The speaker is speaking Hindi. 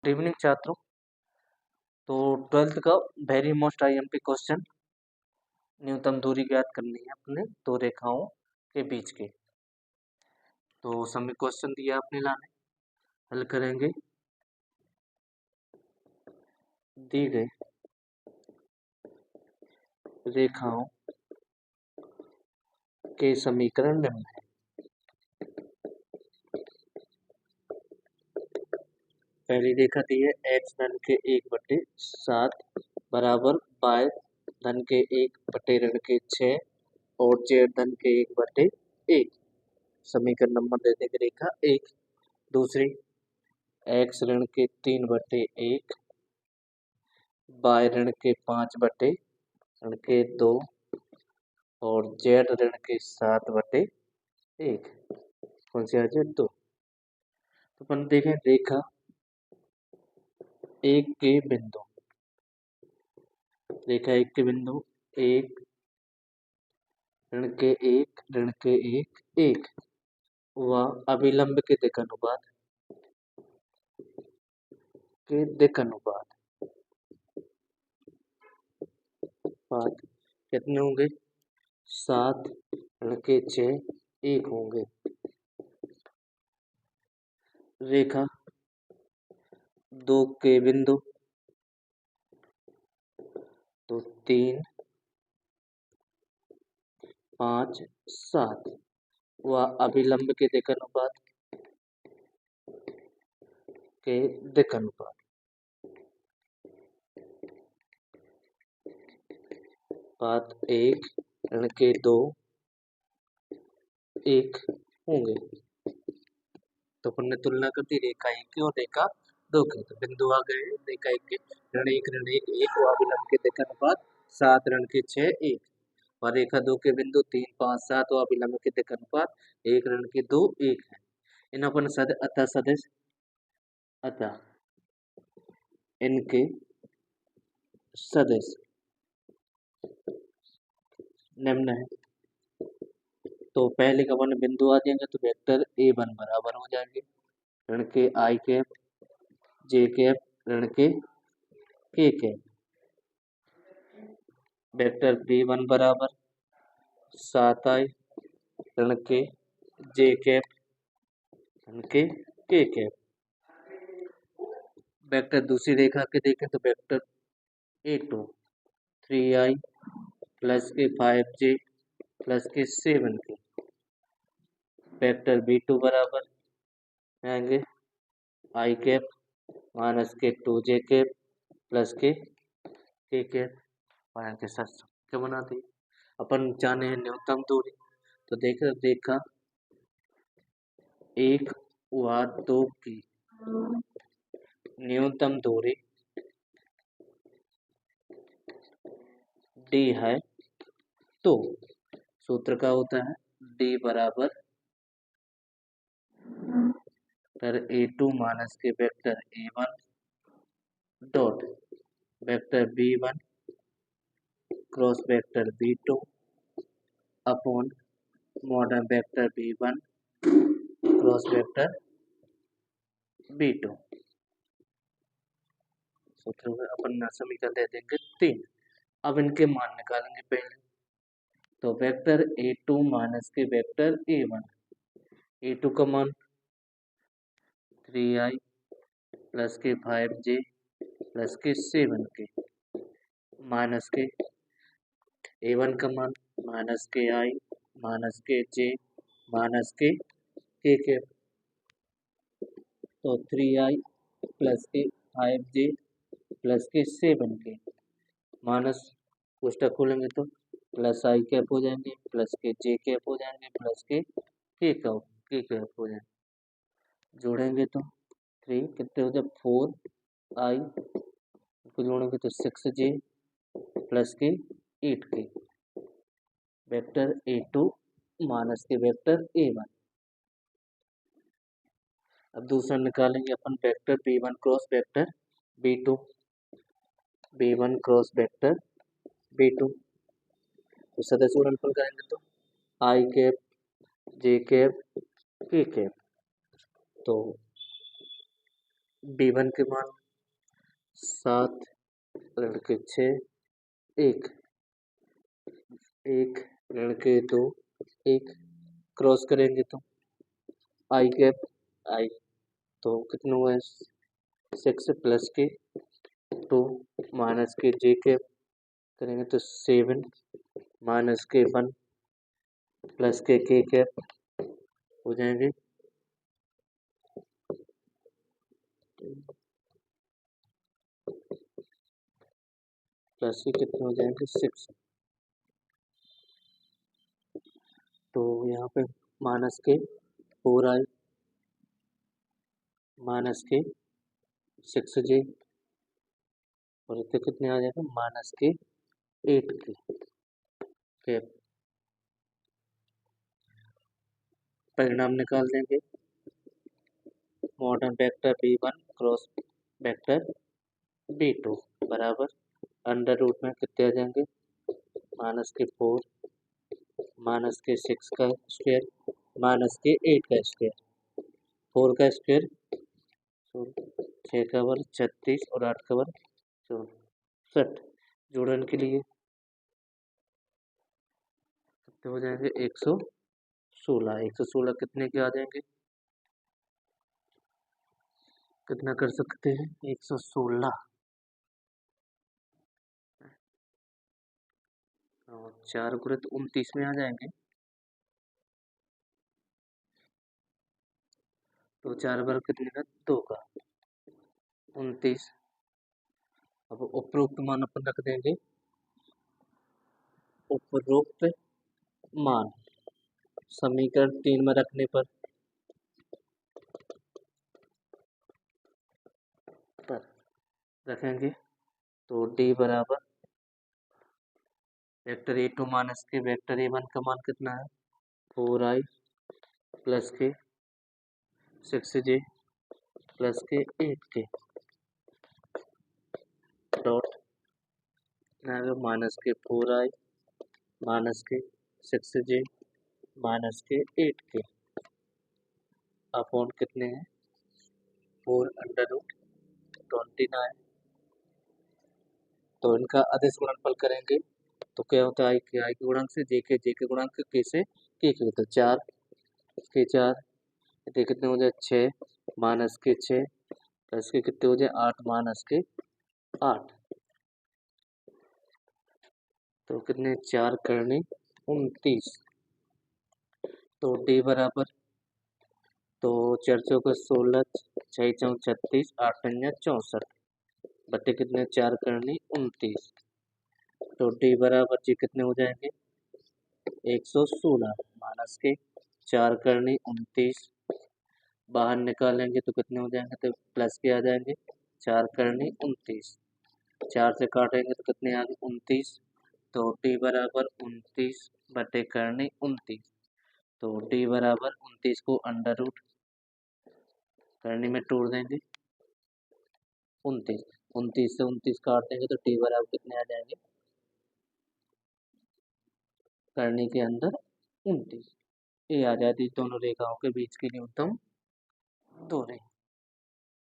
गुड इवनिंग छात्रों। तो 12th का वेरी मोस्ट आईएमपी क्वेश्चन, न्यूनतम दूरी ज्ञात करनी है अपने दो रेखाओं के बीच के। तो समय क्वेश्चन दिया आपने लाने, हल करेंगे। दी गई रेखाओं के समीकरण निम्न है। पहली रेखा दी है x धन के 1/7 बराबर y धन के 1/6 और z धन के 1/1। समीकरण नंबर दे देंगे रेखा 1। दूसरी x ऋण के 3/1 y ऋण के 5/2 और z ऋण के 7/1। कौन सी आ जाए 2। तो अपन देखें रेखा 1 के बिंदु, रेखा 1 के बिंदु 1 ऋण के 1 व अभिलंब के दिक् अनुपात कितने होंगे? 7 ऋण के 6 1 होंगे। रेखा 2 के बिंदु तो 3 5 7 व अभिलंब के दिक् अनुपात पात 1 ऋण के 2 1 होंगे। तो अपन ने तुलना कर दी रेखा 1 की और रेखा 2 की। तो बिंदु आ गए रेखा 1 के ऋण 1 1 व अभिलंब के दिक् अनुपात 7 ऋण के 6 1 और रेखा 2 के बिंदु 3 5 7 व अभिलंब के दिक् अनुपात 1 ऋण के 2 1 है। इन अपन अतः इनके सदिश निम्न है। तो पहले का अपन बिंदु आ जाएंगे तो वेक्टर A1 बराबर हो जाएंगे ऋण के I कैप J कैप ऋण के K कैप। वेक्टर B1 बराबर 7I ऋण के J कैप ऋण के K कैप। वेक्टर दूसरी रेखा के देखें तो वेक्टर A2 3I प्लस के 5J प्लस के 7K। वेक्टर B2 बराबर आएंगे I कैप माइनस के 2J कैप प्लस के K कैप के साथ क्या बना दी। अपन जाने हैं न्यूनतम दूरी, तो देखो रेखा 1 व 2 की न्यूनतम दूरी D है। तो सूत्र का होता है D बराबर वेक्टर A2 माइनस के vector A1 dot vector B1 cross vector B2 upon modern vector B1 cross vector B2। सूत्र में अपन समीकरण दे देंगे 3। अब इनके मान निकालेंगे पहले। तो वेक्टर A2 माइनस के वेक्टर A1, A2 का मान 3I प्लस के 5J प्लस के 7K माइनस के A1 का मान माइनस के I माइनस के J माइनस के K कैप। तो 3I प्लस के 5J प्लस के 7K माइनस कोष्टक खोलेंगे तो प्लस I कैप हो जाएंगे प्लस के J कैप हो जाएंगे प्लस के K कैप हो जाएंगे। जोड़ेंगे तो 3 कितने हो जाए 4I को जोड़ेंगे तो 6J प्लस के 8K। वेक्टर A2 माइनस के वेक्टर A1। अब दूसरा निकालेंगे अपन vector B1 cross vector B2, B1 cross vector B2। तो सदस्य गुणनफल करेंगे तो I cap J cap K cap. तो B1 के मान 7 ऋण के 6 1 1 ऋण के 2 1 क्रॉस करेंगे तो आई कैप आई तो कितना हुआ है 6 प्लस के 2 माइनस के जे कैप करेंगे तो 7 माइनस के 1 प्लस के कैप हो जाएंगे प्लस के कितने हो जाएंगे 6 तो यहाँ पे माइनस के 4 आई माइनस के 6j और इतने कितने आ जाएगा माइनस के 8 के कैप परिणाम निकाल देंगे modern vector B1 cross vector B2 बराबर अंडर रूट में कितने आ जाएंगे माइनस के 4 माइनस के 6 का स्क्वायर माइनस के 8 का स्क्वायर 4 का स्क्वायर 6 का वर्ग 36 और 8 का वर्ग 64 जोड़न के लिए कितने हो जाएंगे 116 कितने के आ जाएंगे कितना कर सकते हैं 116 और 4 गुणे तो 29 में आ जाएंगे तो 4 वर्ग कितने का 2 का 29 अब उपरोक्त मान अपन रख देंगे उपरोक्त मान समीकरण 3 में रखने पर रखेंगे तो d बराबर वेक्टर A2 माइनस के वेक्टर A1 का मान कितना है 4i प्लस के 6j प्लस के 8k डॉट माइनस के 4i माइनस के 6j माइनस के 8k अपॉन कितने हैं 4 अंडर रूट 29 तो इनका अदिश गुणनफल करेंगे तो क्या होता है आई के गुणांक से जे के गुणांक के से के तो 4 के 4 ये कितने हो जाए 6 माइनस के 6 प्लस के कितने हो जाए 8 माइनस के 8 तो कितने 4 करने 29 तो डी बराबर तो 4 चौक 16 6 चौक 36 8 पंजा 64 बटे कितने 4 करनी 29 तो डी बराबर जी कितने हो जाएंगे 116 माइनस के 4 करनी 29 बाहर निकालेंगे तो कितने हो जाएंगे तो प्लस के आ जाएंगे 4 करनी 29 4 से काटेंगे तो कितने आ गए 29 तो डी बराबर 29 बटे करनी 29 तो डी बराबर 29 को अंडर रूट करनी में तोड़ देंगे 29 से 29 काट देंगे तो डी बराबर कितने आ जाएंगे करनी के अंदर 29 ये आ जाती दोनों रेखाओं के बीच की न्यूनतम दूरी।